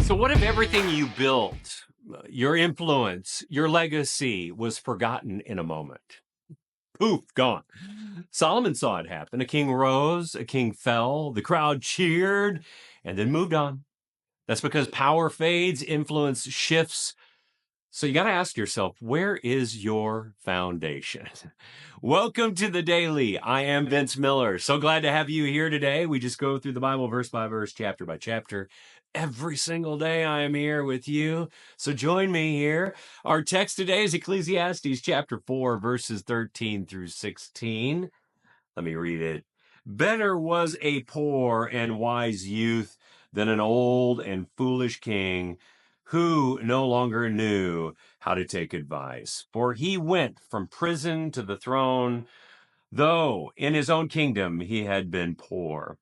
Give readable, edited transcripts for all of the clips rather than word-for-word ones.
So, what if everything you built, your influence, your legacy was forgotten in a moment? Poof, gone. Solomon saw it happen. A king rose, a king fell, the crowd cheered, and then moved on. That's because power fades, influence shifts. So you got to ask yourself, where is your foundation? Welcome to the Daily. I am Vince Miller. So glad to have you here today. We just go through the Bible verse by verse, chapter by chapter. Every single day I am here with you. So join me here. Our text today is Ecclesiastes chapter 4, verses 13 through 16. Let me read it. Better was a poor and wise youth than an old and foolish king who no longer knew how to take advice. For he went from prison to the throne, though in his own kingdom he had been poor.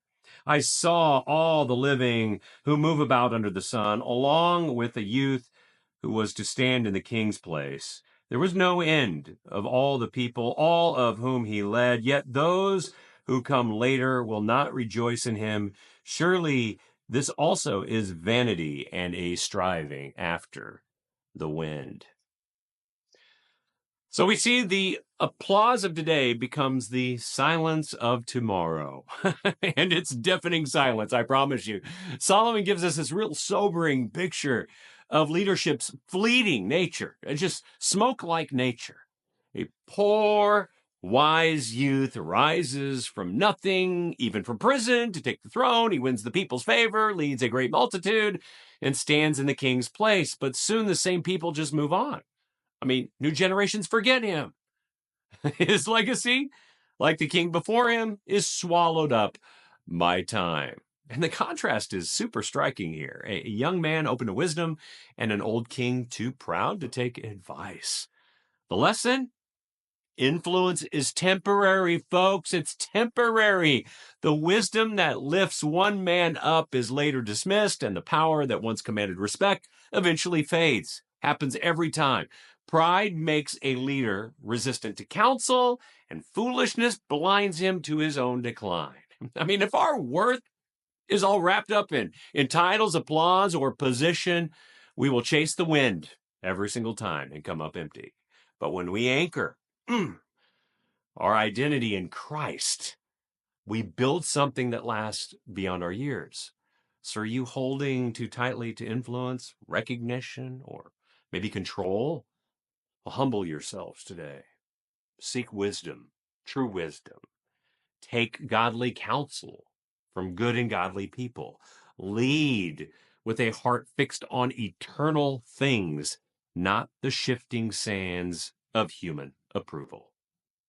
I saw all the living who move about under the sun, along with a youth who was to stand in the king's place. There was no end of all the people, all of whom he led, yet those who come later will not rejoice in him. Surely this also is vanity and a striving after the wind. So we see the applause of today becomes the silence of tomorrow. And it's deafening silence, I promise you. Solomon gives us this real sobering picture of leadership's fleeting nature. It's just smoke like nature. A poor, wise youth rises from nothing, even from prison, to take the throne. He wins the people's favor, leads a great multitude, and stands in the king's place. But soon the same people just move on. I mean, new generations forget him. His legacy, like the king before him, is swallowed up by time. And the contrast is super striking here. A young man open to wisdom and an old king too proud to take advice. The lesson? Influence is temporary, folks. It's temporary. The wisdom that lifts one man up is later dismissed, and the power that once commanded respect eventually fades. Happens every time. Pride makes a leader resistant to counsel, and foolishness blinds him to his own decline. I mean, if our worth is all wrapped up in titles, applause, or position, we will chase the wind every single time and come up empty. But when we anchor our identity in Christ, we build something that lasts beyond our years. So are you holding too tightly to influence, recognition, or maybe control? Well, humble yourselves today. Seek wisdom, true wisdom. Take godly counsel from good and godly people. Lead with a heart fixed on eternal things, not the shifting sands of human approval.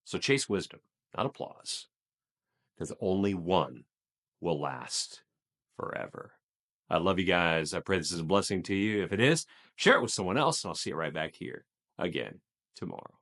So chase wisdom, not applause, because only one will last forever. I love you guys. I pray this is a blessing to you. If it is, share it with someone else, and I'll see you right back here again tomorrow.